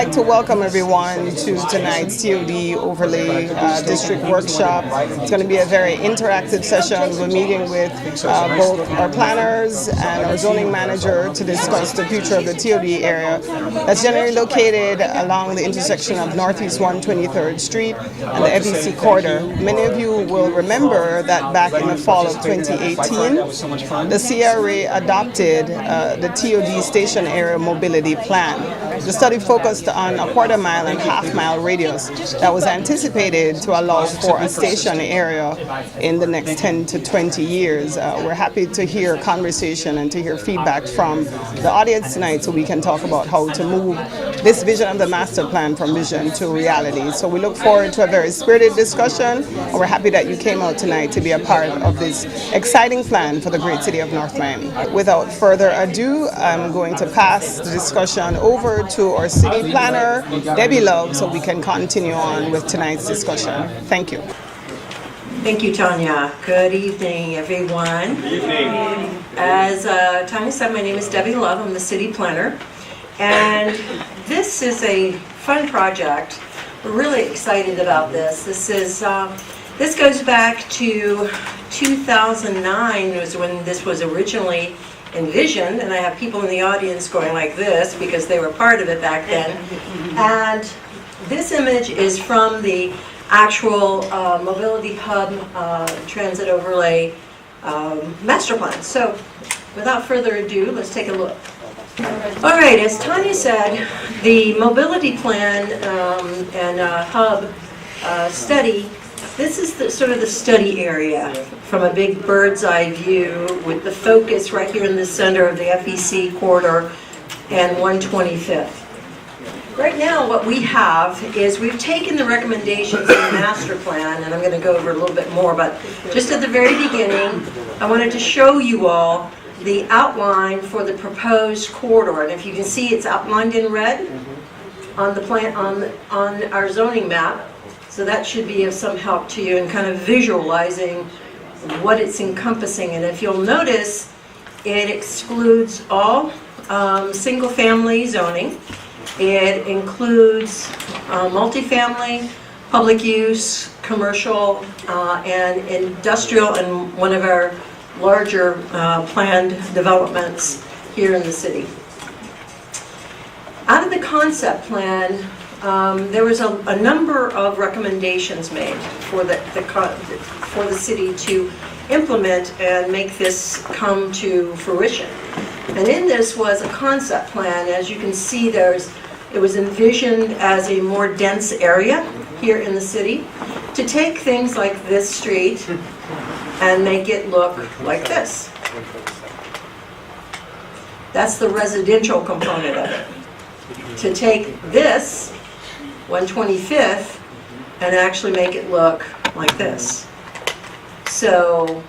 like to welcome everyone to tonight's COD Overlay District Workshop. It's going to be a very interactive session. We're meeting with both our planners and our zoning manager to discuss the future of the TOD area that's generally located along the intersection of Northeast 123rd Street and the FEC corridor. Many of you will remember that back in the fall of 2018, the CRA adopted the TOD Station Area Mobility Plan. The study focused on a quarter-mile and half-mile radius that was anticipated to allow for a station area in the next 10 to 20 years. We're happy to hear conversation and to hear feedback from the audience tonight so we can talk about how to move this vision of the master plan from vision to reality. So we look forward to a very spirited discussion, and we're happy that you came out tonight to be a part of this exciting plan for the great city of North Miami. Without further ado, I'm going to pass the discussion over to our city planner, Debbie Love, so we can continue on with tonight's discussion. Thank you. Thank you, Tanya. Good evening, everyone. Good evening. As Tanya said, my name is Debbie Love. I'm the city planner. And this is a fun project. We're really excited about this. This goes back to 2009, was when this was originally envisioned, and I have people in the audience going like this because they were part of it back then. And this image is from the actual Mobility Hub Transit Overlay Master Plan. So without further ado, let's take a look. All right, as Tanya said, the Mobility Plan and Hub study, this is sort of the study area from a big bird's eye view with the focus right here in the center of the FEC corridor and 125th. Right now what we have is we've taken the recommendations in the master plan, and I'm going to go over a little bit more, but just at the very beginning I wanted to show you all the outline for the proposed corridor, and if you can see it's outlined in red on the plan on our zoning map. So that should be of some help to you in kind of visualizing what it's encompassing. And if you'll notice, it excludes all single-family zoning. It includes multifamily, public use, commercial, and industrial, and one of our larger planned developments here in the city. Out of the concept plan, there was a number of recommendations made for the city to implement and make this come to fruition. And in this was a concept plan. As you can see, it was envisioned as a more dense area here in the city to take things like this street and make it look like this. That's the residential component of it. To take this 125th and actually make it look like this. So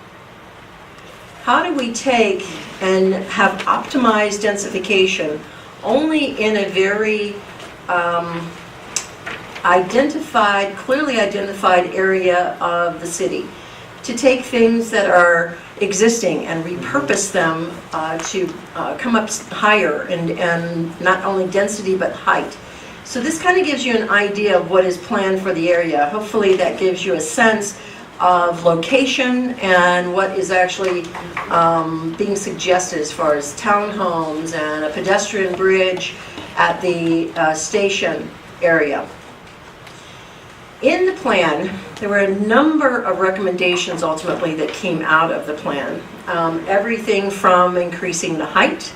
how do we take and have optimized densification only in a very clearly identified area of the city, to take things that are existing and repurpose them to come up higher and not only density but height. So this kind of gives you an idea of what is planned for the area. Hopefully that gives you a sense of location and what is actually being suggested as far as townhomes and a pedestrian bridge at the station area. In the plan, there were a number of recommendations ultimately that came out of the plan. Everything from increasing the height,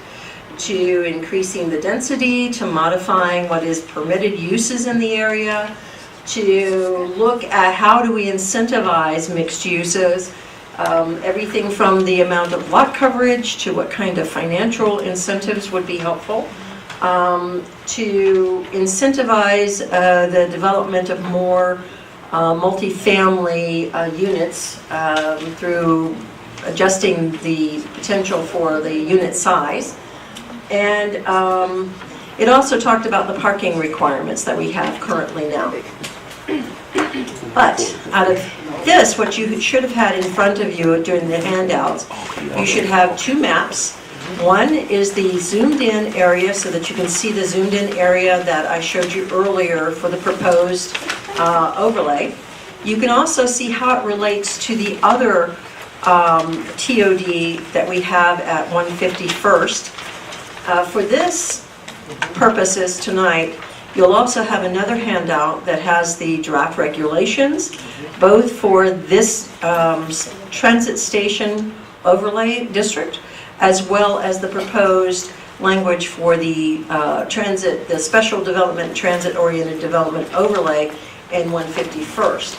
to increasing the density, to modifying what is permitted uses in the area, to look at how do we incentivize mixed uses, everything from the amount of lot coverage to what kind of financial incentives would be helpful, to incentivize the development of more multifamily units through adjusting the potential for the unit size. And it also talked about the parking requirements that we have currently now. But out of this, what you should have had in front of you during the handouts, you should have two maps One is the zoomed in area so that you can see the zoomed in area that I showed you earlier for the proposed overlay. You can also see how it relates to the other TOD that we have at 151st. For this purposes tonight, you'll also have another handout that has the draft regulations, both for this transit station overlay district, as well as the proposed language for the transit, the special development, transit-oriented development overlay in 151st.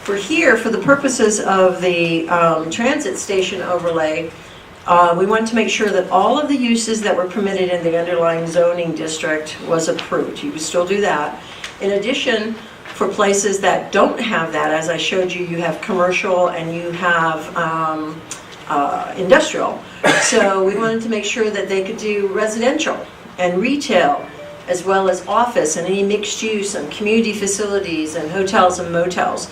For here, for the purposes of the transit station overlay, we wanted to make sure that all of the uses that were permitted in the underlying zoning district was approved. You would still do that. In addition, for places that don't have that, as I showed you, you have commercial and you have industrial. So we wanted to make sure that they could do residential and retail, as well as office and any mixed use and community facilities and hotels and motels.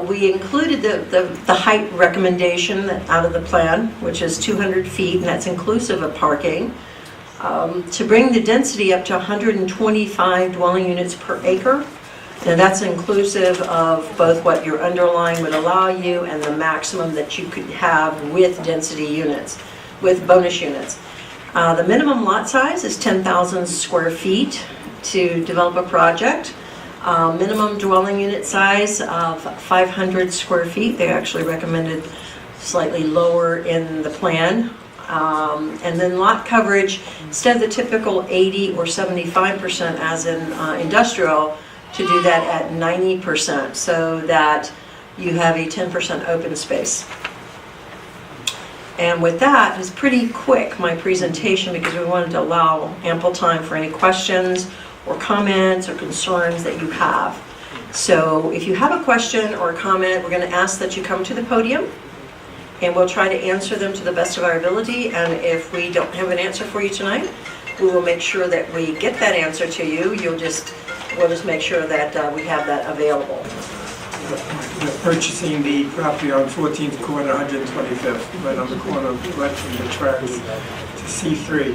We included the height recommendation out of the plan, which is 200 feet, and that's inclusive of parking, to bring the density up to 125 dwelling units per acre. And that's inclusive of both what your underlying would allow you and the maximum that you could have with density units, with bonus units. The minimum lot size is 10,000 square feet to develop a project. Minimum dwelling unit size of 500 square feet. They actually recommended slightly lower in the plan. And then lot coverage, instead of the typical 80 or 75% as in industrial, to do that at 90% so that you have a 10% open space. And with that, it's pretty quick, my presentation, because we wanted to allow ample time for any questions or comments or concerns that you have. So if you have a question or a comment, we're going to ask that you come to the podium and we'll try to answer them to the best of our ability. And if we don't have an answer for you tonight, we will make sure that we get that answer to you. We'll just make sure that we have that available. We're purchasing the property on 14th corner, 125th, right on the corner, right from the tracks to C3.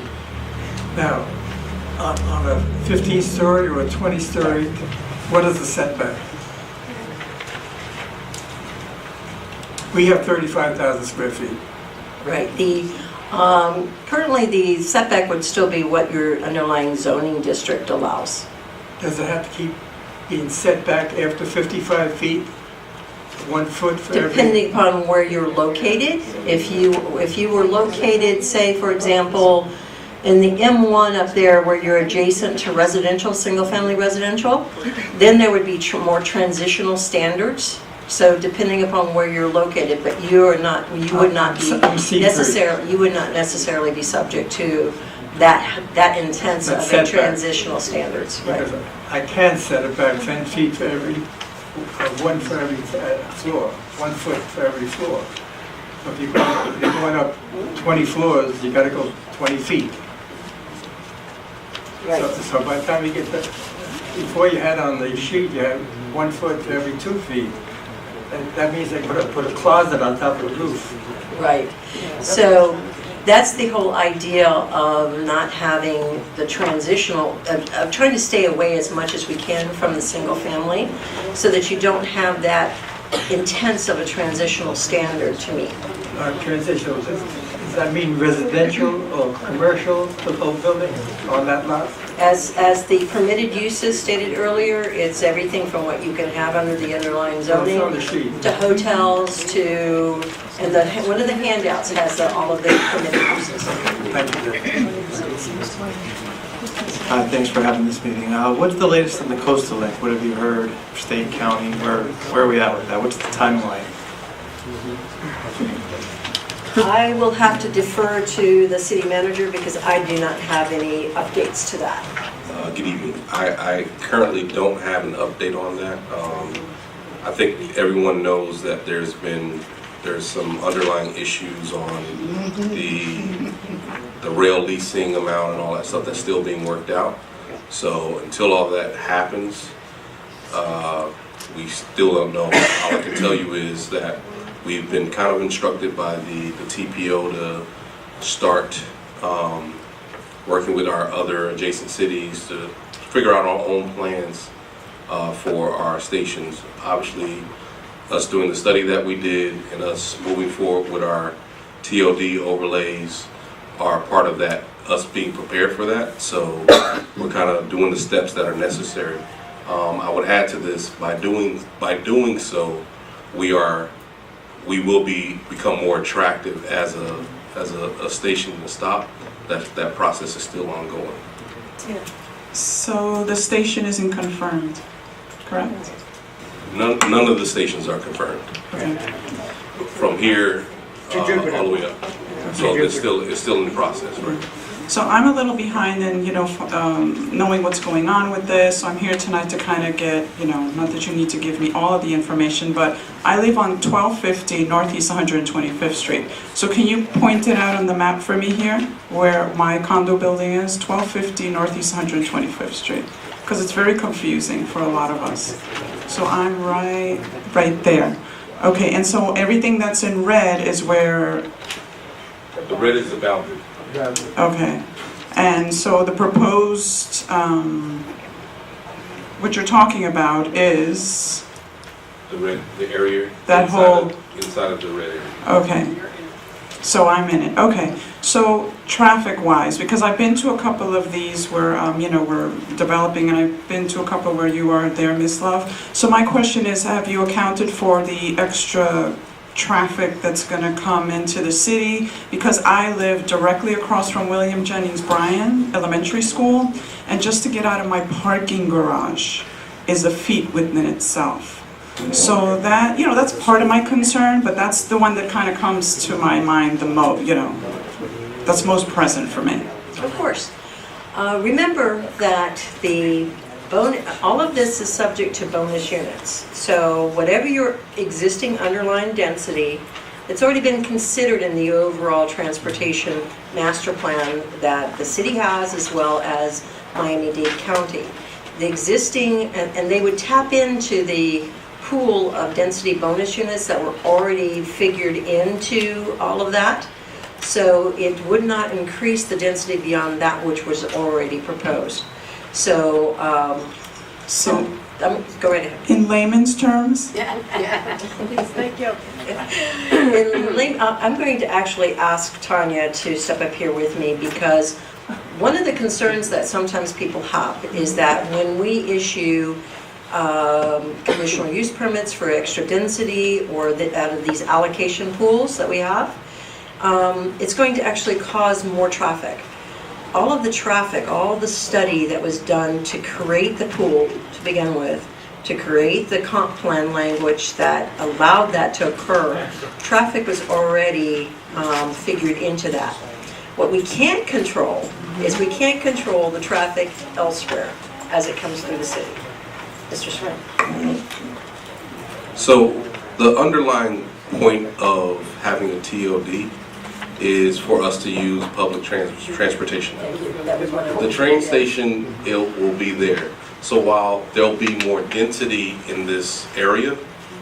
Now, on a 15-story or a 20-story, what is the setback? We have 35,000 square feet. Right. Currently, the setback would still be what your underlying zoning district allows. Does it have to keep being set back after 55 feet? 1 foot for every? Depending upon where you're located. If you were located, say, for example, in the M1 up there where you're adjacent to residential, single-family residential, then there would be more transitional standards. So depending upon where you're located, but you would not necessarily be subject to that intense of a transitional standards. Right. Because I can set it back 10 feet for every, 1 for every floor, 1 foot for every floor. So if you're going up 20 floors, you got to go 20 feet. Right. So by the time you get that, before you had on the sheet, you had 1 foot for every 2 feet. And that means they put a closet on top of the roof. Right. So that's the whole idea of not having the transitional, of trying to stay away as much as we can from the single family so that you don't have that intense of a transitional standard to meet. Transitional, does that mean residential or commercial, the whole building on that lot? As the permitted uses stated earlier, it's everything from what you can have under the underlying zoning It's on the sheet. to hotels to, and one of the handouts has all of the permitted uses. Thank you. Thanks for having this meeting. What's the latest on the coastal link? What have you heard? State, county, where are we at with that? What's the timeline? I will have to defer to the city manager because I do not have any updates to that. Good evening. I currently don't have an update on that. I think everyone knows that there's some underlying issues on the rail leasing amount and all that stuff that's still being worked out. So until all that happens, we still don't know. All I can tell you is that we've been kind of instructed by the TPO to start working with our other adjacent cities to figure out our own plans for our stations. Obviously, us doing the study that we did and us moving forward with our TOD overlays are part of that, us being prepared for that. So we're kind of doing the steps that are necessary. I would add to this, by doing so, we will become more attractive as a station to stop. That process is still ongoing. So the station isn't confirmed, correct? None of the stations are confirmed. Okay. From here all the way up. So it's still in the process, right? So I'm a little behind in, knowing what's going on with this. So I'm here tonight to kind of get, not that you need to give me all of the information, but I live on 1250 Northeast 125th Street. So can you point it out on the map for me here, where my condo building is? 1250 Northeast 125th Street. Because it's very confusing for a lot of us. So I'm right there. Okay, and so everything that's in red is where... The red is the boundary. Okay, and so the proposed, what you're talking about is, The area. That whole- Inside of the red area. okay, so I'm in it, okay. So traffic-wise, because I've been to a couple of these where, we're developing, and I've been to a couple where you are there, Ms. Love. So my question is, have you accounted for the extra traffic that's going to come into the city? Because I live directly across from William Jennings Bryan Elementary School, and just to get out of my parking garage is a feat within itself. So that, that's part of my concern, but that's the one that kind of comes to my mind the most, that's most present for me. Of course. Remember that all of this is subject to bonus units. So whatever your existing underlying density, it's already been considered in the overall transportation master plan that the city has, as well as Miami-Dade County. The existing, and they would tap into the pool of density bonus units that were already figured into all of that. So it would not increase the density beyond that which was already proposed. So, go right ahead. In layman's terms, Thank you. I'm going to actually ask Tanya to step up here with me, because one of the concerns that sometimes people have is that when we issue conditional use permits for extra density or out of these allocation pools that we have, it's going to actually cause more traffic. All of the traffic, all the study that was done to create the pool to begin with, to create the comp plan language that allowed that to occur, traffic was already figured into that. What we can't control is we can't control the traffic elsewhere as it comes through the city. Mr. Smith. So the underlying point of having a TOD is for us to use public transportation. The train station, it will be there. So while there'll be more density in this area,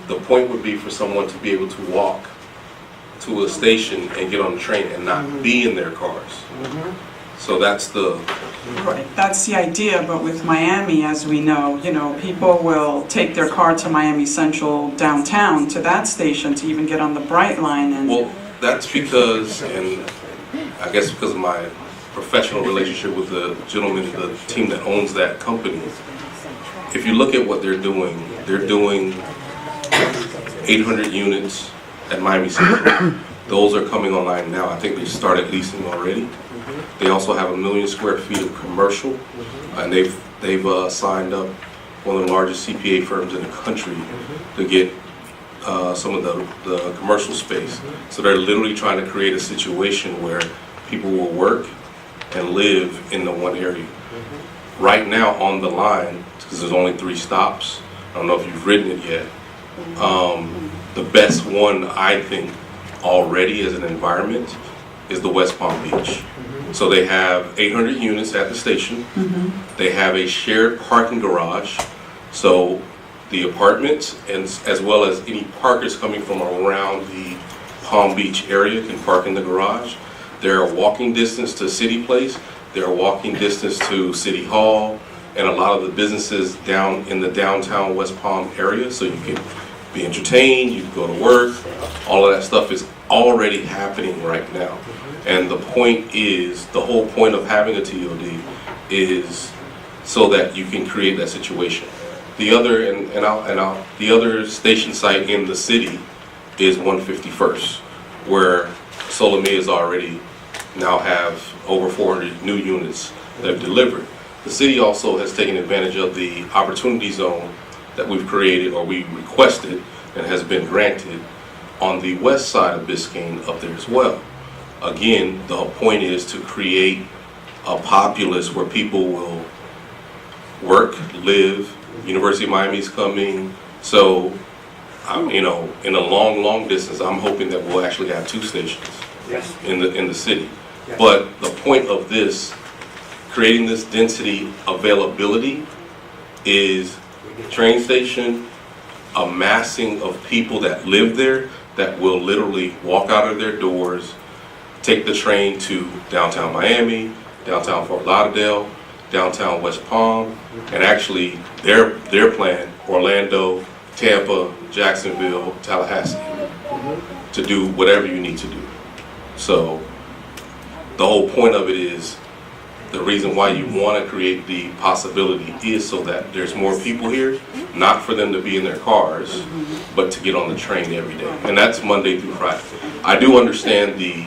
the point would be for someone to be able to walk to a station and get on the train and not be in their cars. So that's the... right, that's the idea, but with Miami, as we know, people will take their car to Miami Central downtown to that station to even get on the Bright Line and... Well, that's because, and I guess because of my professional relationship with the gentleman, the team that owns that company, if you look at what they're doing 800 units at Miami Central. Those are coming online now. I think they started leasing already. They also have 1 million square feet of commercial, and they've signed up one of the largest CPA firms in the country to get some of the commercial space. So they're literally trying to create a situation where people will work and live in the one area. Right now on the line, because there's only 3 stops, I don't know if you've ridden it yet, the best one I think already as an environment is the West Palm Beach. So they have 800 units at the station. They have a shared parking garage. So the apartments, and as well as any parkers coming from around the Palm Beach area, can park in the garage. They're a walking distance to City Place, they're a walking distance to City Hall, and a lot of the businesses down in the downtown West Palm area, so you can be entertained, you can go to work. All of that stuff is already happening right now. And the point is, the whole point of having a TOD is so that you can create that situation. The other, the other station site in the city is 151st, where Solomia is already now have over 400 new units that have delivered. The city also has taken advantage of the opportunity zone that we've created, or we requested and has been granted on the west side of Biscayne up there as well. Again, the point is to create a populace where people will work, live. University of Miami's coming, so you know, in a long distance, I'm hoping that we'll actually have 2 stations in the city. But the point of this, creating this density availability, is train station, a massing of people that live there that will literally walk out of their doors, take the train to downtown Miami, downtown Fort Lauderdale, downtown West Palm, and actually their plan, Orlando, Tampa, Jacksonville, Tallahassee, to do whatever you need to do. So the whole point of it is, the reason why you want to create the possibility is so that there's more people here, not for them to be in their cars, but to get on the train every day. And that's Monday through Friday. I do understand the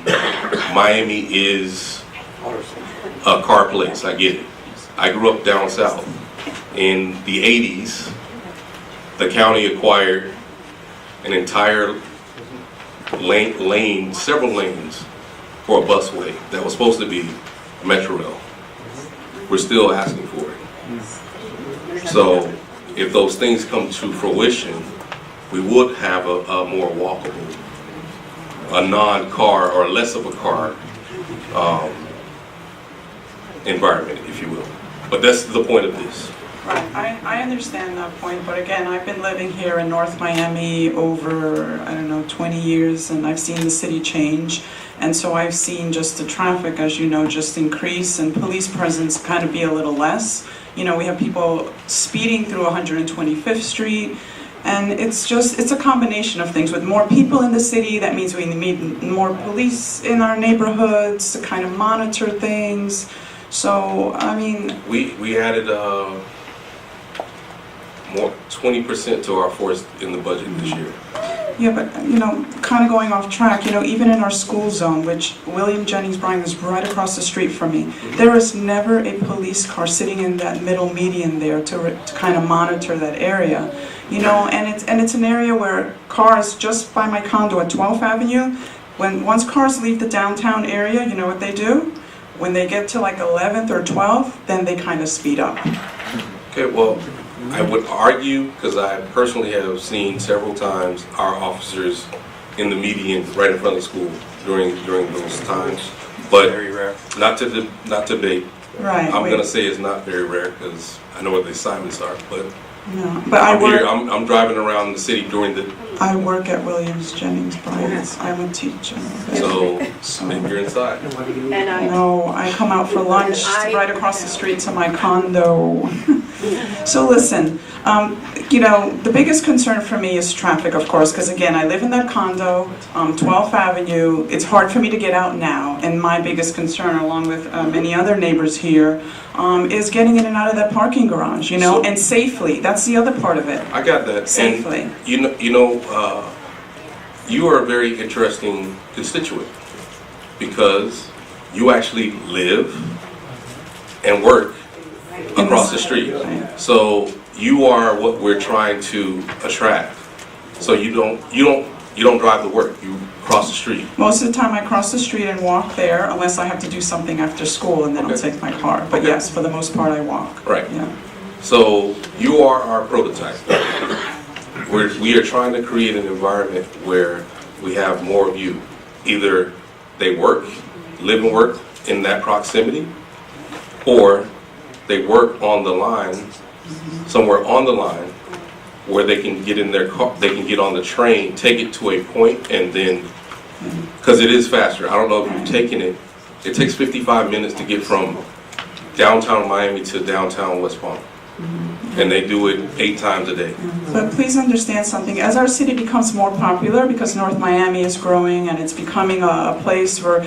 Miami is a car place, I get it. I grew up down south. In the 80s, the county acquired an entire lane, several lanes for a busway that was supposed to be Metrorail. We're still asking for it. So if those things come to fruition, we would have a more walkable, a non-car or less of a car environment, if you will. But that's the point of this. Right, I understand that point, but again, I've been living here in North Miami over, I don't know, 20 years, and I've seen the city change. And so I've seen just the traffic, as you know, just increase, and police presence kind of be a little less. You know, we have people speeding through 125th Street, and it's a combination of things. With more people in the city, that means we need more police in our neighborhoods to kind of monitor things. So, I mean... We added more 20% to our force in the budget this year. Yeah, but, you know, kind of going off track, you know, even in our school zone, which William Jennings Bryan is right across the street from me, there is never a police car sitting in that middle median there to kind of monitor that area. You know, and it's an area where cars just by my condo at 12th Avenue, once cars leave the downtown area, you know what they do? When they get to like 11th or 12th, then they kind of speed up. Okay, well, I would argue, because I personally have seen several times our officers in the median right in front of the school during those times, but Very rare. not to debate. Right. I'm gonna say it's not very rare because I know what the assignments are, but No, but I'm driving around the city during the, I work at Williams Jennings Bryan. I'm a teacher. so maybe you're inside. And I, No, I come out for lunch right across the street to my condo. So listen, you know, the biggest concern for me is traffic, of course, because again, I live in that condo, 12th Avenue. It's hard for me to get out now, and my biggest concern, along with many other neighbors here, is getting in and out of that parking garage, you know, and safely. That's the other part of it. I got that. Safely. And you are a very interesting constituent because you actually live and work across the street. So you are what we're trying to attract. So you don't drive to work. You cross the street. Most of the time I cross the street and walk there unless I have to do something after school, and then I'll take my car. But yes, for the most part I walk. Right. Yeah. So you are our prototype. We are trying to create an environment where we have more of you. Either they live and work in that proximity, or they work on the line, somewhere on the line, where they can get in their car, they can get on the train, take it to a point, and then Because it is faster. I don't know if you've taken it. It takes 55 minutes to get from downtown Miami to downtown West Palm. And they do it 8 times a day. But please understand something, as our city becomes more popular, because North Miami is growing and it's becoming a place where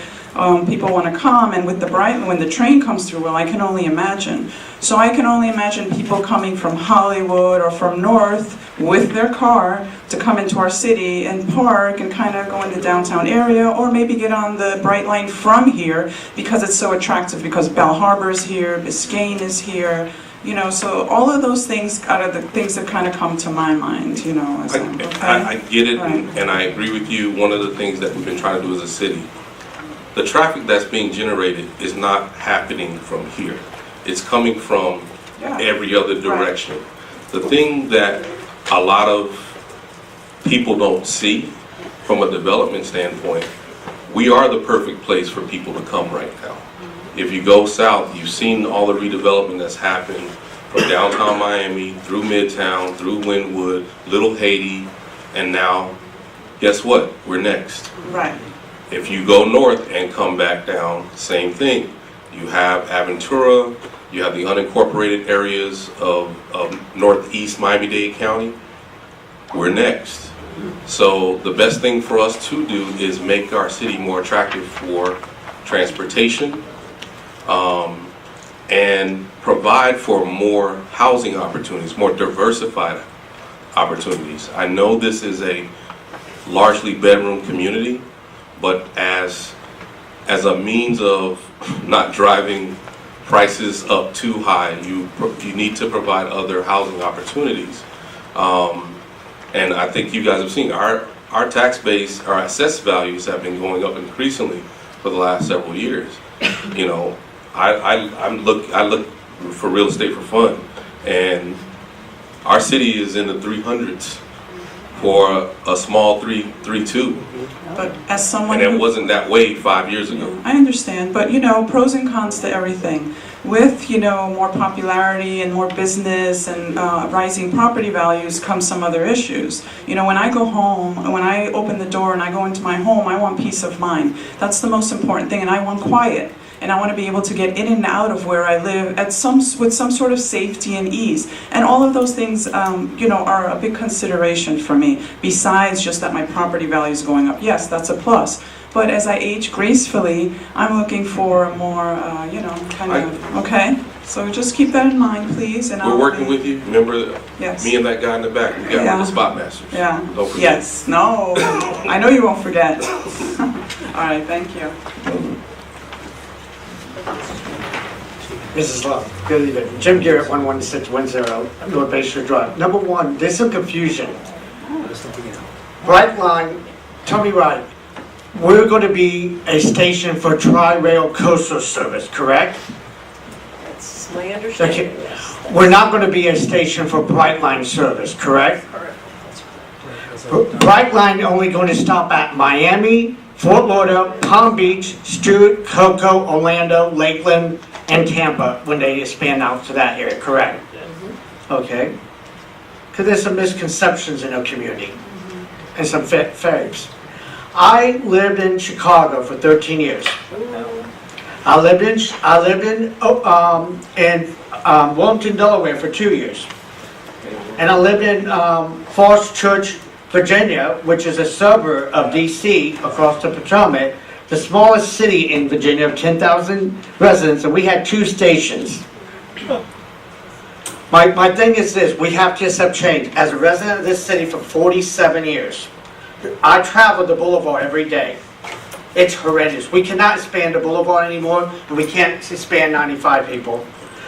people want to come, and with the when the train comes through, well, I can only imagine. So I can only imagine people coming from Hollywood or from North with their car to come into our city and park and kind of go in the downtown area, or maybe get on the Bright Line from here because it's so attractive, because Bell Harbor is here, Biscayne is here. You know, so all of those things are the things that kind of come to my mind, you know. As I get it, Right. and I agree with you. One of the things that we've been trying to do as a city, the traffic that's being generated is not happening from here. It's coming from Yeah. every other direction. The thing that a lot of people don't see from a development standpoint, we are the perfect place for people to come right now. If you go south, you've seen all the redevelopment that's happened from downtown Miami, through Midtown, through Wynwood, Little Haiti, and now, guess what? We're next. Right. If you go north and come back down, same thing. You have Aventura, you have the unincorporated areas of northeast Miami-Dade County. We're next. So the best thing for us to do is make our city more attractive for transportation, and provide for more housing opportunities, more diversified opportunities. I know this is a largely bedroom community, but as a means of not driving prices up too high, you need to provide other housing opportunities. And I think you guys have seen our tax base, our assessed values have been going up increasingly for the last several years. You know, I look for real estate for fun, and our city is in the 300s for a small 3.2, But as someone and it who... wasn't that way 5 years ago. I understand, but you know, pros and cons to everything. With, you know, more popularity and more business and rising property values comes some other issues. You know, when I go home, when I open the door and I go into my home, I want peace of mind. That's the most important thing, and I want quiet. And I want to be able to get in and out of where I live with some sort of safety and ease. And all of those things, you know, are a big consideration for me, besides just that my property value is going up. Yes, that's a plus. But as I age gracefully, I'm looking for more, you know, kind of, okay? So just keep that in mind, please. And We're working with you. Remember, Yes. me and that guy in the back, we got Yeah. the spot masters. Yeah. Don't forget. Yes. No. I know you won't forget. All right. Thank you. Mrs. Love, good evening. Jim Garrett, 11610 North Bay Shore Drive. Number one, there's some confusion. Bright Line, tell me right, we're going to be a station for Tri-Rail Coastal Service, correct? That's my understanding, Okay. yes. We're not going to be a station for Bright Line service, correct? Bright Line only going to stop at Miami, Fort Lauderdale, Palm Beach, Stewart, Cocoa, Orlando, Lakeland, and Tampa when they expand out to that area, correct? Okay. Because there's some misconceptions in our community and some fakes. I lived in Chicago for 13 years. I lived in Wilmington, Delaware for 2 years. And I lived in Falls Church, Virginia, which is a suburb of DC across the Potomac, the smallest city in Virginia of 10,000 residents, and we had 2 stations. My thing is this, we have to accept change. As a resident of this city for 47 years, I travel the boulevard every day. It's horrendous. We cannot expand the boulevard anymore, and we can't expand 95 people.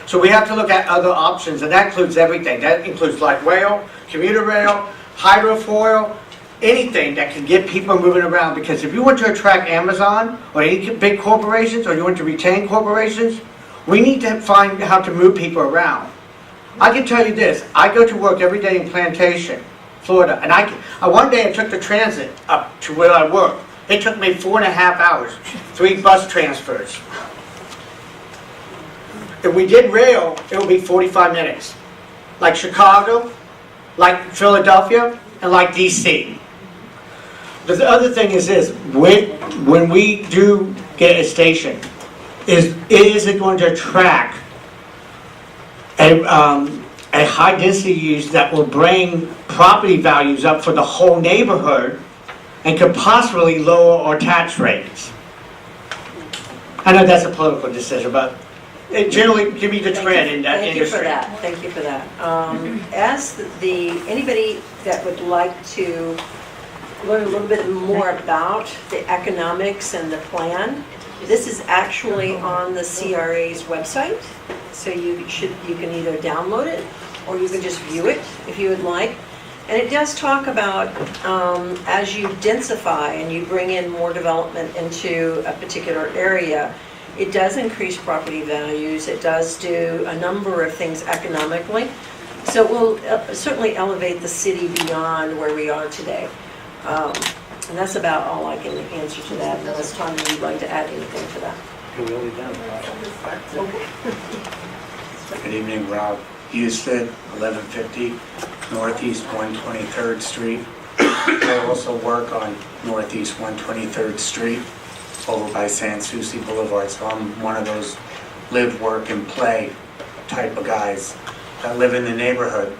So we have to look at other options, and that includes everything. That includes light rail, commuter rail, hydrofoil, anything that can get people moving around. Because if you want to attract Amazon or any big corporations, or you want to retain corporations, we need to find how to move people around. I can tell you this, I go to work every day in Plantation, Florida, and one day I took the transit up to where I work. It took me 4.5 hours, 3 bus transfers. If we did rail, it would be 45 minutes. Like Chicago, like Philadelphia, and like DC. But the other thing is this, when we do get a station, is it going to attract a high density use that will bring property values up for the whole neighborhood and could possibly lower our tax rates? I know that's a political decision, but it generally give me the trend in that industry. Thank you for that. As anybody that would like to learn a little bit more about the economics and the plan, this is actually on the CRA's website. So you can either download it or you can just view it if you would like. And it does talk about as you densify and you bring in more development into a particular area, it does increase property values. It does do a number of things economically. So it will certainly elevate the city beyond where we are today. And that's about all I can answer to that, unless Tanya, you'd like to add anything to that. Good evening, Rob Houston, 1150 Northeast 123rd Street. I also work on Northeast 123rd Street over by San Souci Boulevard, so I'm one of those live, work, and play type of guys that live in the neighborhood.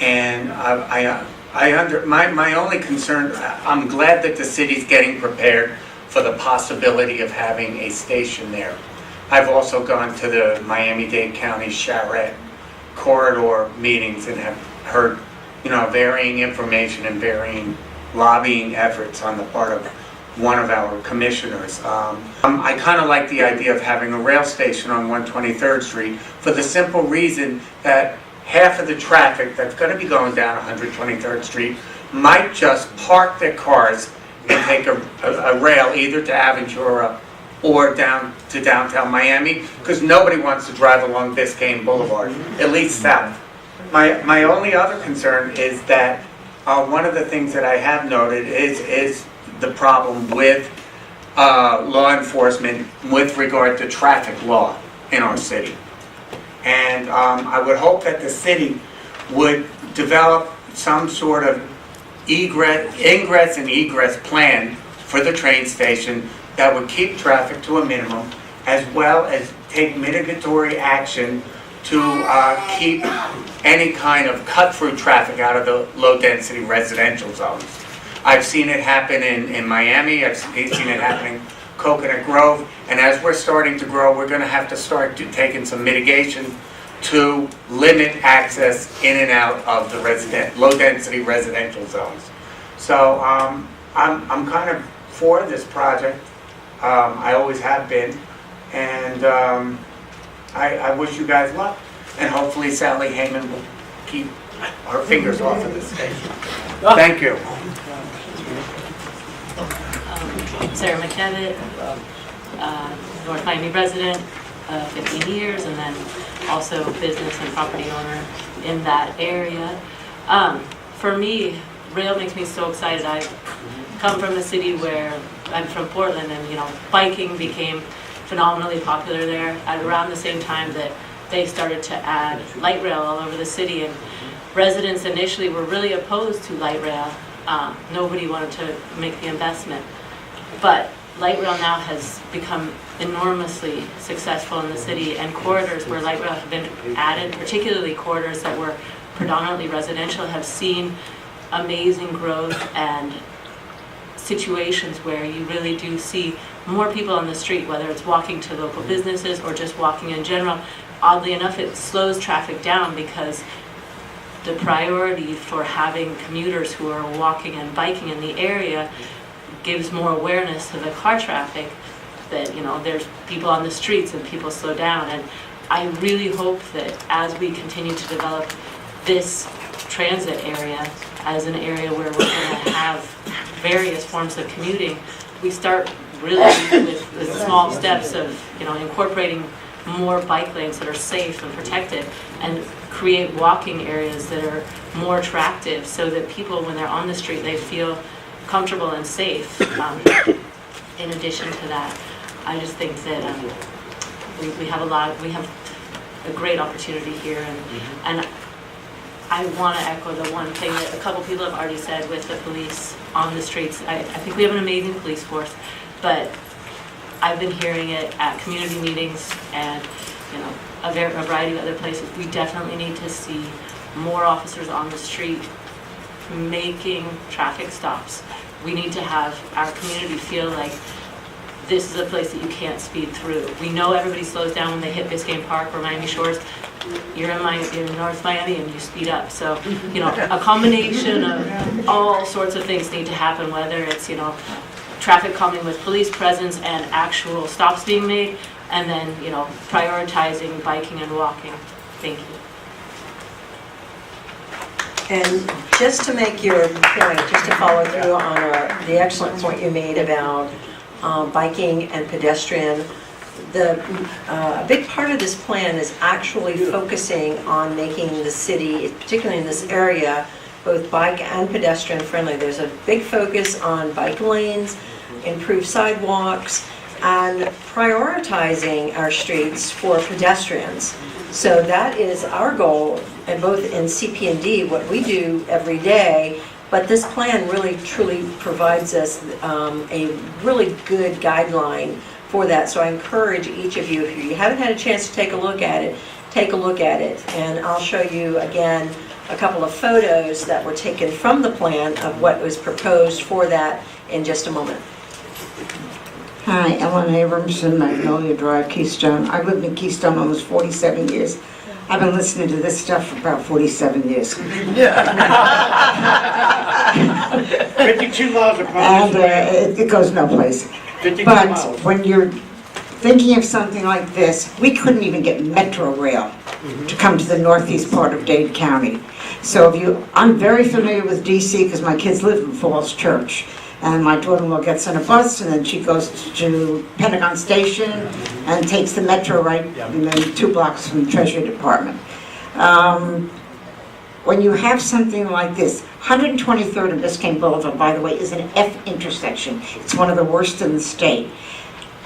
And my only concern, I'm glad that the city's getting prepared for the possibility of having a station there. I've also gone to the Miami-Dade County Charette corridor meetings and have heard, varying information and varying lobbying efforts on the part of one of our commissioners. I kind of like the idea of having a rail station on 123rd Street for the simple reason that half of the traffic that's going to be going down 123rd Street might just park their cars and take a rail either to Aventura or down to downtown Miami, because nobody wants to drive along Biscayne Boulevard, at least south. My only other concern is that one of the things that I have noted is the problem with law enforcement with regard to traffic law in our city. And I would hope that the city would develop some sort of ingress and egress plan for the train station that would keep traffic to a minimum, as well as take mitigatory action to keep any kind of cut-through traffic out of the low-density residential zones. I've seen it happen in Miami, I've seen it happen in Coconut Grove, and as we're starting to grow, we're going to have to start taking some mitigation to limit access in and out of the low-density residential zones. So I'm kind of for this project. I always have been, and I wish you guys luck, and hopefully Sally Hayman will keep her fingers off of this station. Thank you. Sarah McKevitt, North Miami resident, 15 years, and then also business and property owner in that area. For me, rail makes me so excited. I come from a city where I'm from Portland, and biking became phenomenally popular there at around the same time that they started to add light rail all over the city, and residents initially were really opposed to light rail. Nobody wanted to make the investment, but light rail now has become enormously successful in the city, and corridors where light rail have been added, particularly corridors that were predominantly residential, have seen amazing growth and situations where you really do see more people on the street, whether it's walking to local businesses or just walking in general. Oddly enough, it slows traffic down because the priority for having commuters who are walking and biking in the area gives more awareness to the car traffic that, there's people on the streets and people slow down. And I really hope that as we continue to develop this transit area as an area where we're going to have various forms of commuting, we start really with small steps of, incorporating more bike lanes that are safe and protected, and create walking areas that are more attractive so that people, when they're on the street, they feel comfortable and safe. In addition to that, I just think that we have a great opportunity here, and I want to echo the one thing that a couple people have already said with the police on the streets. I think we have an amazing police force, but I've been hearing it at community meetings and, you know, a variety of other places. We definitely need to see more officers on the street making traffic stops. We need to have our community feel like this is a place that you can't speed through. We know everybody slows down when they hit Biscayne Park or Miami Shores. You're in North Miami and you speed up. So, you know, a combination of all sorts of things need to happen, whether it's, you know, traffic calming with police presence and actual stops being made, and then, you know, prioritizing biking and walking. Thank you. And just to make your point, just to follow through on the excellent point you made about biking and pedestrian, a big part of this plan is actually focusing on making the city, particularly in this area, both bike and pedestrian friendly. There's a big focus on bike lanes, improved sidewalks, and prioritizing our streets for pedestrians. So that is our goal, and both in CP&D, what we do every day, but this plan really truly provides us a really good guideline for that. So I encourage each of you, if you haven't had a chance to take a look at it, take a look at it. And I'll show you again a couple of photos that were taken from the plan of what was proposed for that in just a moment. Hi, Ellen Abramson, Magnolia Drive, Keystone. I've lived in Keystone almost 47 years. I've been listening to this stuff for about 47 years. 52 miles of And it goes no place. 52 But miles. when you're thinking of something like this, we couldn't even get Metro Rail to come to the northeast part of Dade County. So I'm very familiar with DC because my kids live in Falls Church. And my daughter-in-law gets on a bus, and then she goes to Pentagon Station and takes the Metro right, and then 2 blocks from the Treasury Department. When you have something like this, 123rd and Biscayne Boulevard, by the way, is an F intersection. It's one of the worst in the state.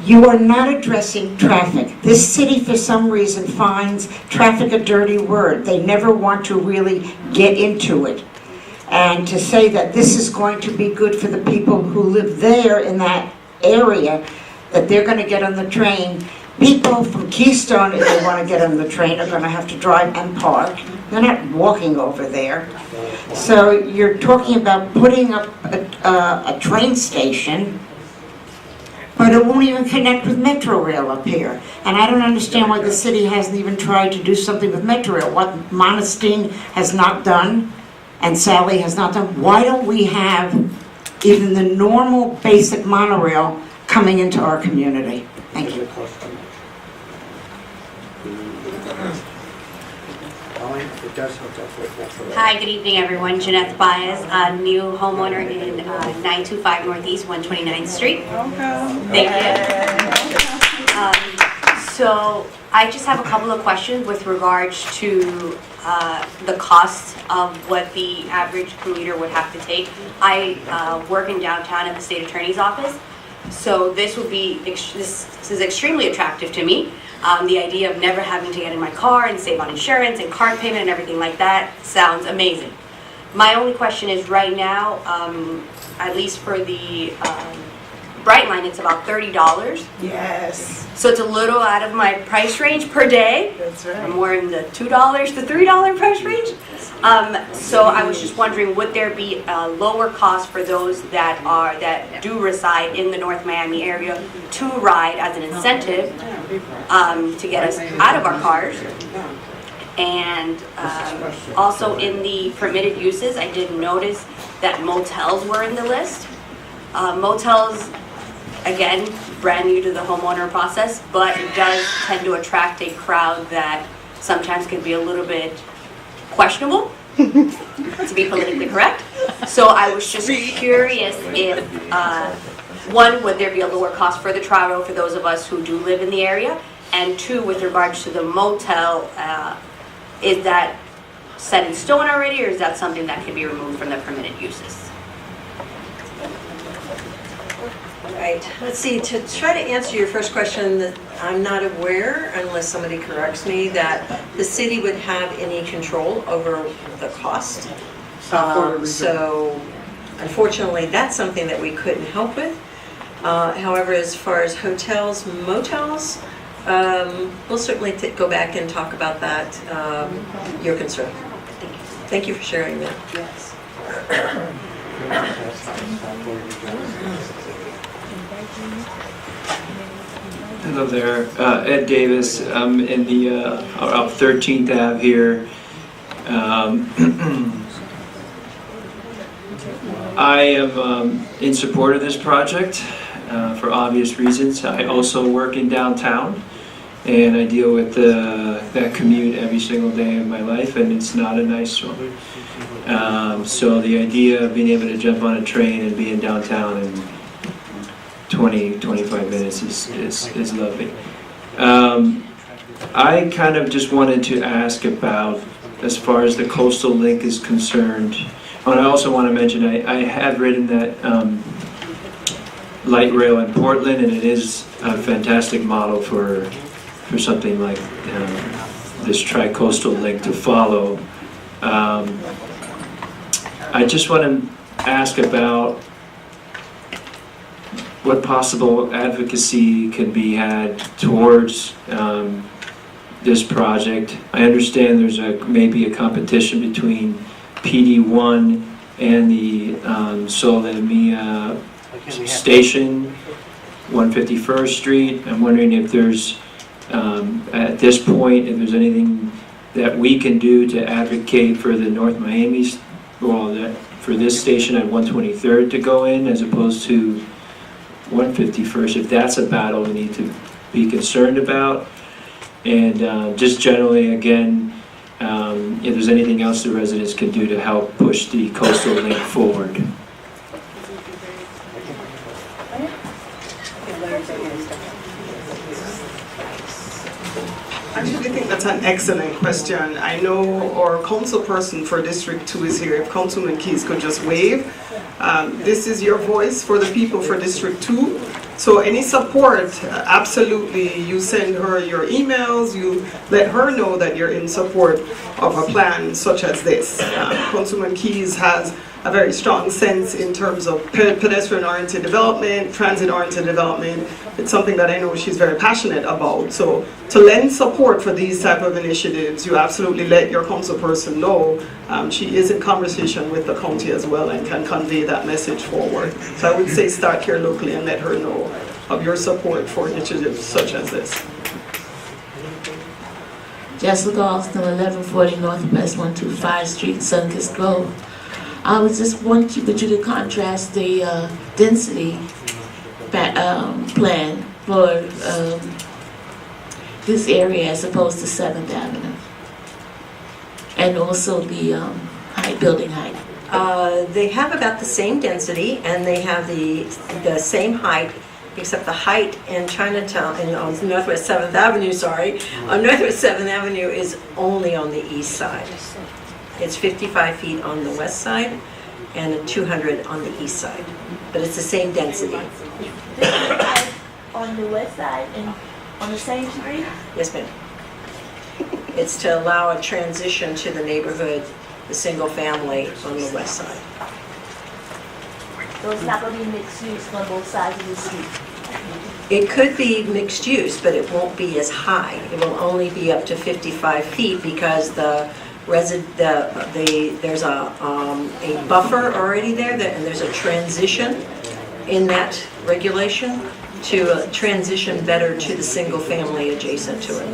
You are not addressing traffic. This city, for some reason, finds traffic a dirty word. They never want to really get into it. And to say that this is going to be good for the people who live there in that area, that they're going to get on the train. People from Keystone, if they want to get on the train, are going to have to drive and park. They're not walking over there. So you're talking about putting up a train station, but it won't even connect with Metro Rail up here. And I don't understand why the city hasn't even tried to do something with Metro Rail. What Montesine has not done, and Sally has not done. Why don't we have even the normal basic monorail coming into our community? Thank you. Hi, good evening, everyone. Jeanette Baez, a new homeowner in 925 Northeast 129th Street. Thank you. So I just have a couple of questions with regards to the cost of what the average commuter would have to take. I work in downtown at the state attorney's office, so this is extremely attractive to me. The idea of never having to get in my car and save on insurance and car payment and everything like that sounds amazing. My only question is right now, at least for the Brightline, it's about $30. Yes. So it's a little out of my price range per day. That's right. I'm more in the $2 to $3 price range. So I was just wondering, would there be a lower cost for those that do reside in the North Miami area to ride as an incentive to get us out of our cars? And also in the permitted uses, I did notice that motels were in the list. Motels, again, brand new to the homeowner process, but it does tend to attract a crowd that sometimes can be a little bit questionable, to be politically correct. So I was just curious if, one, would there be a lower cost for the travel for those of us who do live in the area? And two, with regards to the motel, is that set in stone already, or is that something that can be removed from the permitted uses? Right, let's see, to try to answer your first question, that I'm not aware, unless somebody corrects me, that the city would have any control over the cost. So unfortunately, that's something that we couldn't help with. However, as far as hotels, motels, we'll certainly go back and talk about that, your concern. Thank you for sharing that. Yes. Hello there, Ed Davis. I'm in the up 13th Ave here. I am in support of this project for obvious reasons. I also work in downtown, and I deal with that commute every single day of my life, and it's not a nice one. So the idea of being able to jump on a train and be in downtown in 20-25 minutes is lovely. I kind of just wanted to ask about, as far as the coastal link is concerned, and I also want to mention I have ridden that light rail in Portland, and it is a fantastic model for something like this tri-coastal link to follow. I just want to ask about what possible advocacy can be had towards this project. I understand there's maybe a competition between PD1 and the Sol de Mia station, 151st Street. I'm wondering if there's, at this point, if there's anything that we can do to advocate for the North Miami, for this station at 123rd to go in as opposed to 151st, if that's a battle we need to be concerned about. And just generally, again, if there's anything else the residents can do to help push the coastal link forward. I actually think that's an excellent question. I know our council person for District 2 is here. If Councilman Keys could just wave. This is your voice for the people for District 2. So any support, absolutely, you send her your emails, you let her know that you're in support of a plan such as this. Councilman Keys has a very strong sense in terms of pedestrian-oriented development, transit-oriented development. It's something that I know she's very passionate about. So to lend support for these type of initiatives, you absolutely let your council person know. She is in conversation with the county as well and can convey that message forward. So I would say start here locally and let her know of your support for initiatives such as this. Jessica Austin, 1140 Northwest 125 Street, Sunkist Grove. I would just want you to contrast the density plan for this area as opposed to 7th Avenue. And also the building height. They have about the same density, and they have the same height, except the height in Chinatown, on Northwest 7th Avenue, on Northwest 7th Avenue is only on the east side. It's 55 feet on the west side and 200 on the east side, but it's the same density. On the west side and on the same street? Yes, ma'am. It's to allow a transition to the neighborhood, the single family on the west side. So it's not going to be mixed use on both sides of the street? It could be mixed use, but it won't be as high. It will only be up to 55 feet because there's a buffer already there, and there's a transition in that regulation to transition better to the single family adjacent to it.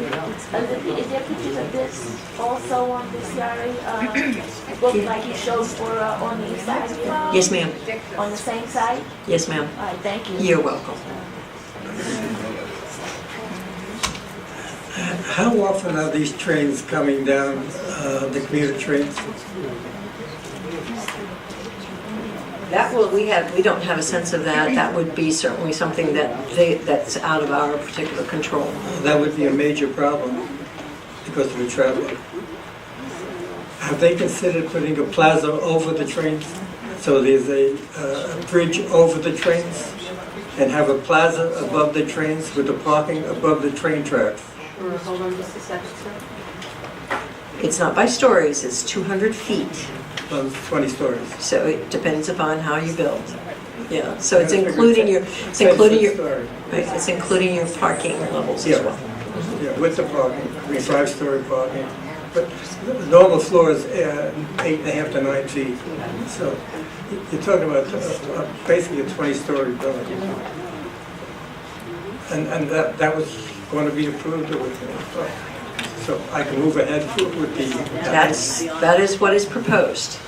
Is there pictures of this also on the CRA book like you showed for on the east side? Yes, ma'am. On the same side? Yes, ma'am. All right, thank you. You're welcome. How often are these trains coming down, the commuter trains? We don't have a sense of that. That would be certainly something that's out of our particular control. That would be a major problem because of the traffic. Have they considered putting a plaza over the trains? So there's a bridge over the trains? and have a plaza above the trains with the parking above the train tracks. Hold on just a second, sir. It's not by stories, it's 200 feet. 20 stories. So it depends upon how you build. Yeah, so it's including your, right, it's including your parking levels as well. Yeah, with the parking, 5-story parking. But the normal floor is 8.5 to 9 feet. So you're talking about basically a 20-story building. And that was going to be approved or so I can move ahead with the... That is what is proposed.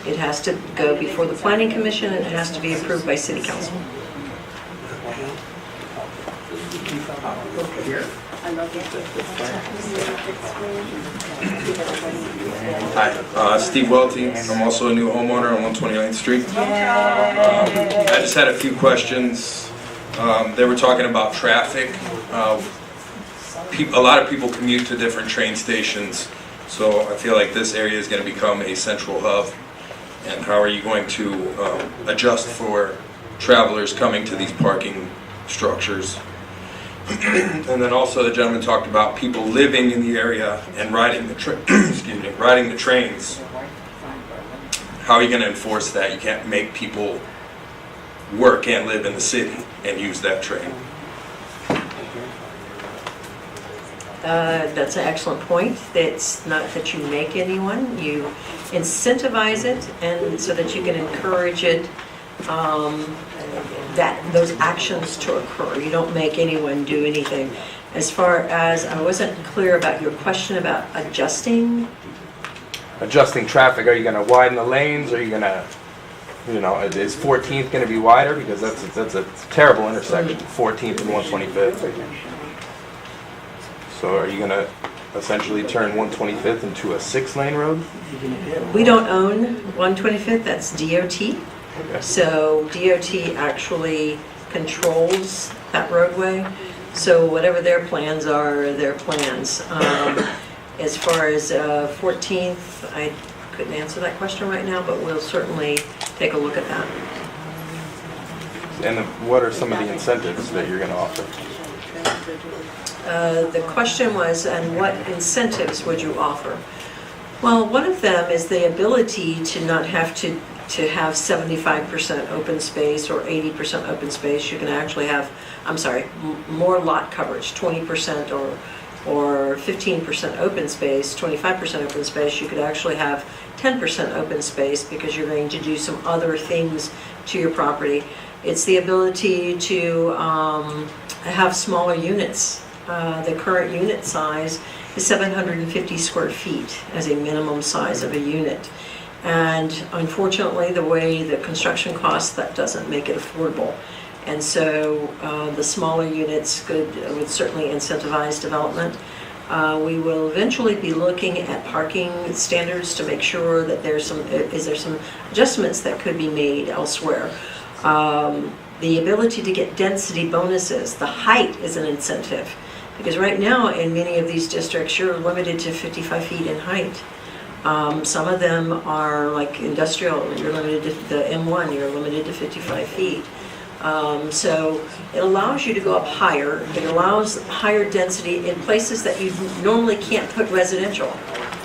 It has to go before the planning commission and it has to be approved by city council. Hi, Steve Welty. I'm also a new homeowner on 129th Street. I just had a few questions. They were talking about traffic. A lot of people commute to different train stations, so I feel like this area is going to become a central hub. And how are you going to adjust for travelers coming to these parking structures? And then also the gentleman talked about people living in the area and riding the riding the trains. How are you going to enforce that? You can't make people work and live in the city and use that train. That's an excellent point. It's not that you make anyone, you incentivize it, and so that you can encourage it, those actions to occur. You don't make anyone do anything. As far as, I wasn't clear about your question about adjusting. Adjusting traffic, are you going to widen the lanes? Are you going to, is 14th going to be wider? Because that's a terrible intersection, 14th and 125th. So are you going to essentially turn 125th into a 6-lane road? We don't own 125th, that's DOT. Okay. So DOT actually controls that roadway. So whatever their plans are, their plans. As far as 14th, I couldn't answer that question right now, but we'll certainly take a look at that. And what are some of the incentives that you're going to offer? The question was, and what incentives would you offer? Well, one of them is the ability to not have to have 75% open space or 80% open space. You can actually have, more lot coverage, 20% or 15% open space, 25% open space. You could actually have 10% open space because you're going to do some other things to your property. It's the ability to have smaller units. The current unit size is 750 square feet as a minimum size of a unit. And unfortunately, the way the construction costs, that doesn't make it affordable. And so the smaller units would certainly incentivize development. We will eventually be looking at parking standards to make sure that there's some adjustments that could be made elsewhere. The ability to get density bonuses, the height is an incentive. Because right now, in many of these districts, you're limited to 55 feet in height. Some of them are like industrial, you're limited to the M1, you're limited to 55 feet. So it allows you to go up higher. It allows higher density in places that you normally can't put residential.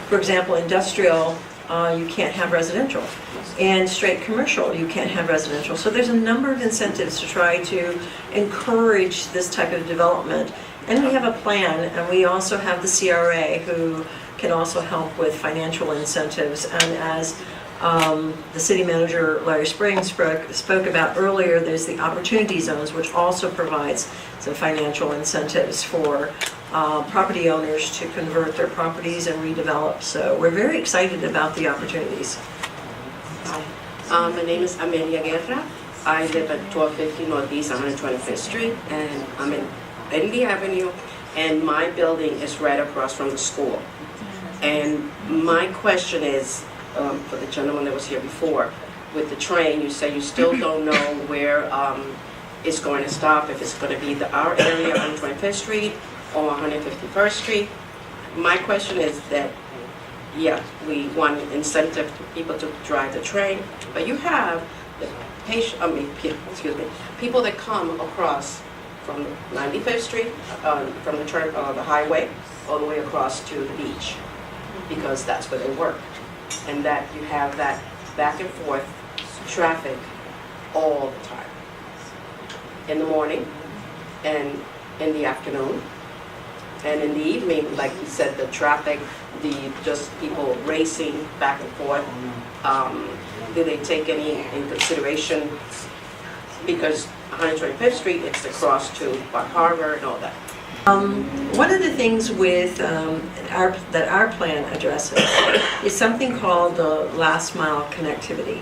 For example, industrial, you can't have residential. And straight commercial, you can't have residential. So there's a number of incentives to try to encourage this type of development. And we have a plan, and we also have the CRA who can also help with financial incentives. And as the city manager, Larry Springs, spoke about earlier, there's the opportunity zones, which also provides some financial incentives for property owners to convert their properties and redevelop. So we're very excited about the opportunities. Hi, my name is Amelia Guerra. I live at 1250 Northeast 125th Street, and I'm in Bentley Avenue, and my building is right across from the school. And my question is, for the gentleman that was here before, with the train, you say you still don't know where it's going to stop, if it's going to be our area on 25th Street or 151st Street. My question is that, yeah, we want incentive people to drive the train, but you have people that come across from 95th Street, from the highway, all the way across to the beach, because that's where they work. And that you have that back and forth traffic all the time. In the morning, and in the afternoon, and in the evening, like you said, the traffic, just people racing back and forth. Do they take any in consideration? Because 125th Street, it's the cross to Bar Harbor and all that. One of the things with that our plan addresses is something called the last mile connectivity.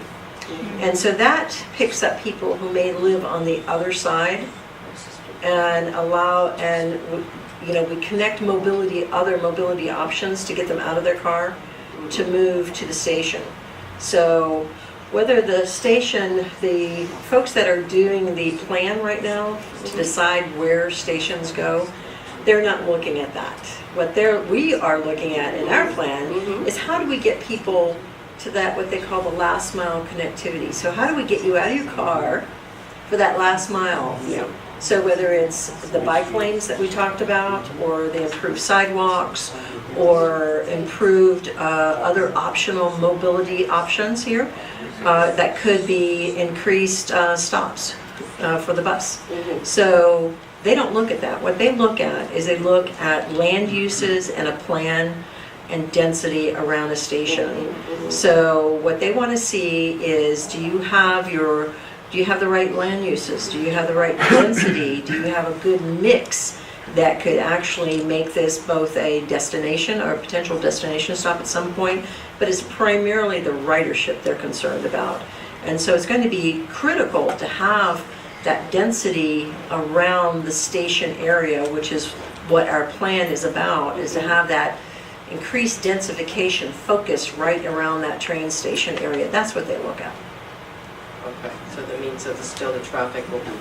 And so that picks up people who may live on the other side and we connect other mobility options to get them out of their car to move to the station. So whether the folks that are doing the plan right now to decide where stations go, they're not looking at that. What we are looking at in our plan is how do we get people to that, what they call the last mile connectivity. So how do we get you out of your car for that last mile? So whether it's the bike lanes that we talked about, or the improved sidewalks, or improved other optional mobility options here, that could be increased stops for the bus. So they don't look at that. What they look at is they look at land uses and a plan and density around a station. So what they want to see is, do you have the right land uses? Do you have the right density? Do you have a good mix that could actually make this both a destination or a potential destination stop at some point, but it's primarily the ridership they're concerned about. And so it's going to be critical to have that density around the station area, which is what our plan is about, is to have that increased densification focus right around that train station area. That's what they look at. Okay, so that means that still the traffic will be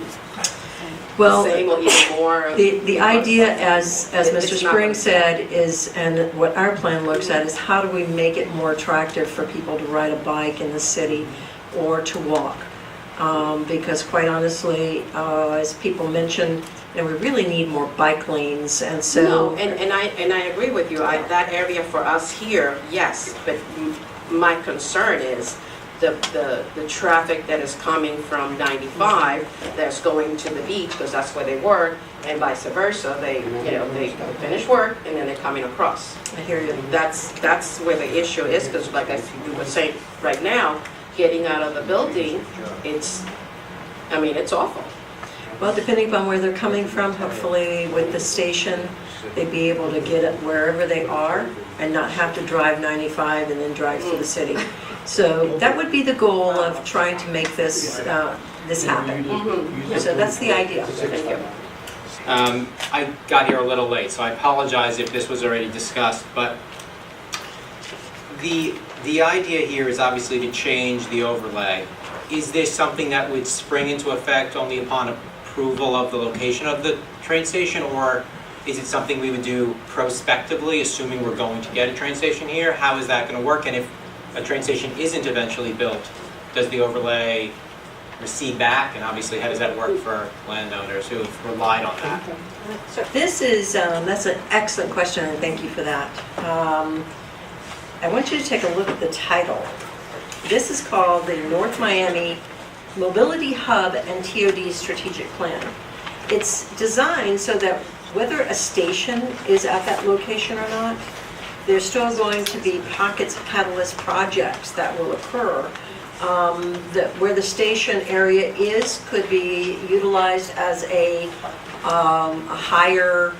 Well, the same or even more? The idea, as It's Mr. not Spring gonna- said, is, and what our plan looks at, is how do we make it more attractive for people to ride a bike in the city or to walk? Because quite honestly, as people mentioned, we really need more bike lanes, and so... No, and I agree with you. That area for us here, yes, but my concern is the traffic that is coming from 95 that's going to the beach, because that's where they work, and vice versa. They finish work and then they're coming across. I hear you. That's where the issue is, because like you were saying right now, getting out of the building, it's awful. Well, depending upon where they're coming from, hopefully with the station, they'd be able to get it wherever they are and not have to drive 95 and then drive through the city. So that would be the goal of trying to make this happen. So that's the idea. Thank you. I got here a little late, so I apologize if this was already discussed, but the idea here is obviously to change the overlay. Is this something that would spring into effect only upon approval of the location of the train station, or is it something we would do prospectively, assuming we're going to get a train station here? How is that going to work? And if a train station isn't eventually built, does the overlay recede back? And obviously, how does that work for landowners who have relied on that? So this is, that's an excellent question, and thank you for that. I want you to take a look at the title. This is called the North Miami Mobility Hub and TOD Strategic Plan. It's designed so that whether a station is at that location or not, there's still going to be pockets of catalyst projects that will occur. Where the station area could be utilized as a higher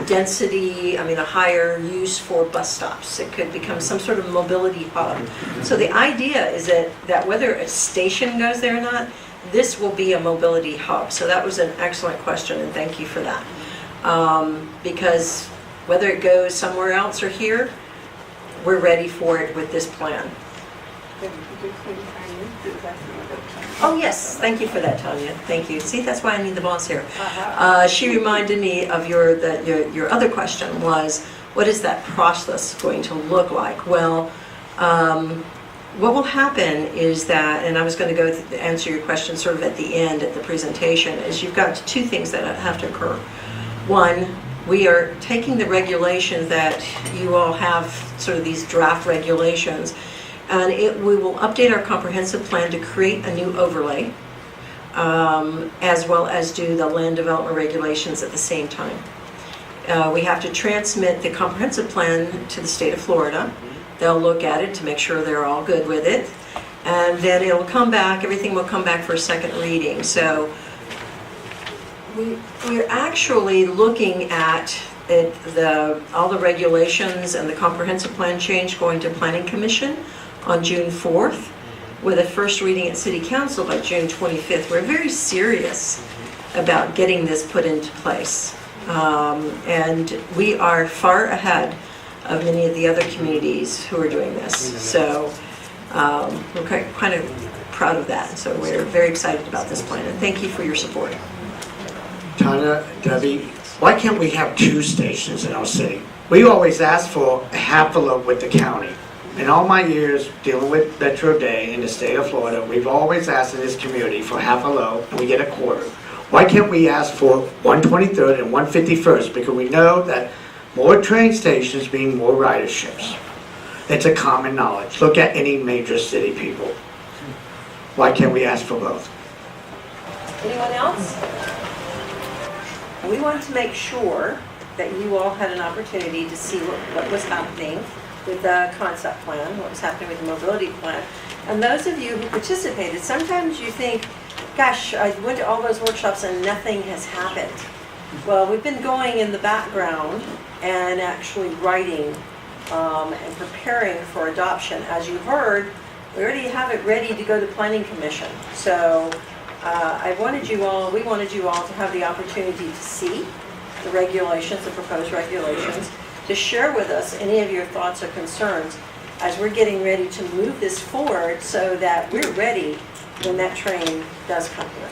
density, a higher use for bus stops. It could become some sort of mobility hub. So the idea is that whether a station goes there or not, this will be a mobility hub. So that was an excellent question, and thank you for that. Because whether it goes somewhere else or here, we're ready for it with this plan. Oh, yes, thank you for that, Tanya. Thank you. See, that's why I need the boss here. She reminded me of your other question was, what is that process going to look like? Well, what will happen is that, and I was going to go answer your question sort of at the end of the presentation, is you've got two things that have to occur. One, we are taking the regulations that you all have, sort of these draft regulations, and we will update our comprehensive plan to create a new overlay, as well as do the land development regulations at the same time. We have to transmit the comprehensive plan to the state of Florida. They'll look at it to make sure they're all good with it, and then it'll come back, everything will come back for a second reading. So we're actually looking at all the regulations and the comprehensive plan change going to Planning Commission on June 4th, with a first reading at City Council by June 25th. We're very serious about getting this put into place. And we are far ahead of many of the other communities who are doing this. So we're kind of proud of that. So we're very excited about this plan, and thank you for your support. Tanya, Debbie, why can't we have 2 stations in our city? We always ask for a half a load with the county. In all my years dealing with Metro Day in the state of Florida, we've always asked in this community for half a load, and we get a quarter. Why can't we ask for 123rd and 151st? Because we know that more train stations mean more riderships. It's a common knowledge. Look at any major city, people. Why can't we ask for both? Anyone else? We wanted to make sure that you all had an opportunity to see what was happening with the concept plan, what was happening with the mobility plan. And those of you who participated, sometimes you think, gosh, I went to all those workshops and nothing has happened. Well, we've been going in the background and actually writing and preparing for adoption. As you heard, we already have it ready to go to Planning Commission. So we wanted you all to have the opportunity to see the regulations, the proposed regulations, to share with us any of your thoughts or concerns as we're getting ready to move this forward so that we're ready when that train does come here.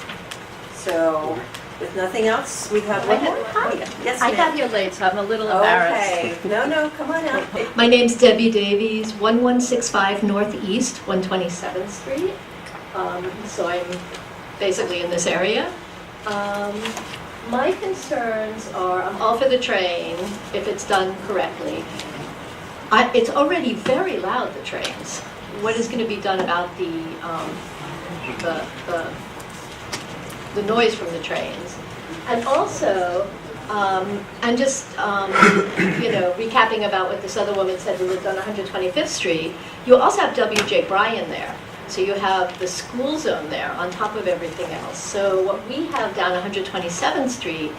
So, with nothing else, we have one more. Yes, I ma'am. got here late, so I'm a little embarrassed. Okay, no, come on out. My name's Debbie Davies, 1165 Northeast, 127th Street. So I'm basically in this area. My concerns are, I'm all for the train if it's done correctly. It's already very loud, the trains. What is going to be done about the noise from the trains? And also, I'm just recapping about what this other woman said who lived on 125th Street. You also have W.J. Bryan there. So you have the school zone there on top of everything else. So what we have down 127th Street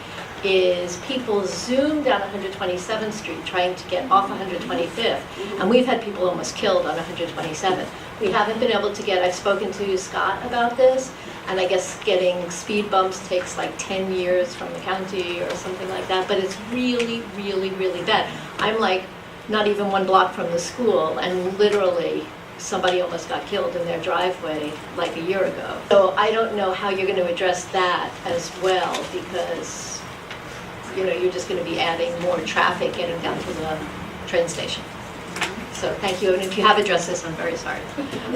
is people zoom down 127th Street trying to get off 125th. And we've had people almost killed on 127th. We haven't been able to get, I've spoken to Scott about this, and I guess getting speed bumps takes like 10 years from the county or something like that. But it's really, really, really bad. I'm like not even 1 block from the school, and literally somebody almost got killed in their driveway like a year ago. So I don't know how you're going to address that as well, because you're just going to be adding more traffic getting down to the train station. So thank you, and if you have addressed this, I'm very sorry.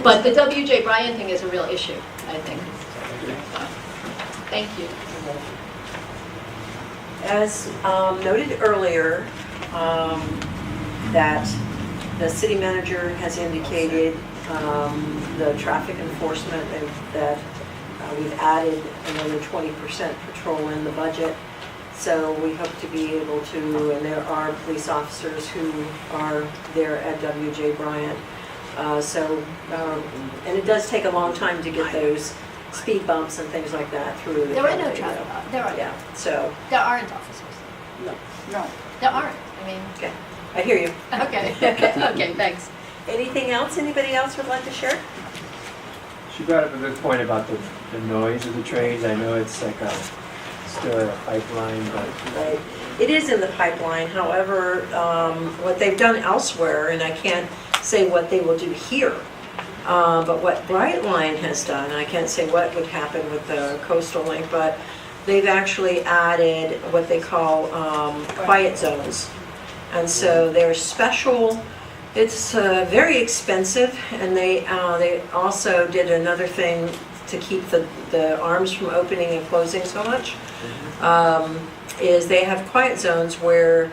But the W.J. Bryan thing is a real issue, I think. So, thank you. As noted earlier, that the city manager has indicated the traffic enforcement that we've added another 20% patrol in the budget. So we hope to be able to, and there are police officers who are there at W.J. Bryan. And it does take a long time to get those speed bumps and things like that through. There are no traffic. There are. Yeah. So. There aren't officers. No. There aren't. I mean. Okay. I hear you. Okay. Okay. Thanks. Anything else? Anybody else would like to share? She brought up a good point about the noise of the trains. I know it's like still a pipeline, but. Right. It is in the pipeline. However, what they've done elsewhere, and I can't say what they will do here, but what Brightline has done, I can't say what would happen with the Coastal Link, but they've actually added what they call quiet zones. And so there are special It's very expensive, and they also did another thing to keep the arms from opening and closing so much, is they have quiet zones where,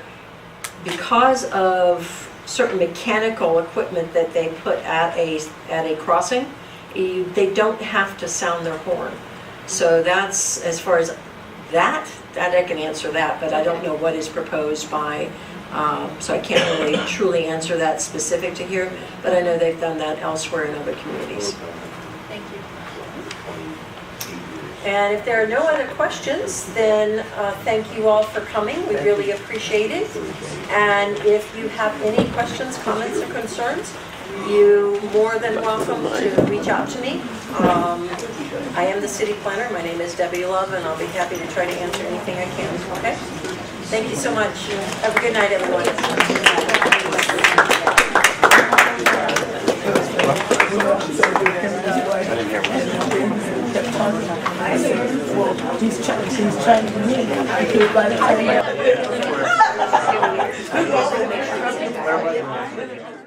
because of certain mechanical equipment that they put at a crossing, they don't have to sound their horn. So that's, as far as that I can answer that, but I don't know what is proposed by, so I can't really truly answer that specific to here, but I know they've done that elsewhere in other communities. Thank you. And if there are no other questions, then thank you all for coming. We really appreciate it. And if you have any questions, comments, or concerns, you're more than welcome to reach out to me. I am the city planner. My name is Debbie Love, and I'll be happy to try to answer anything I can. Okay? Thank you so much. Have a good night, everyone. He's trying to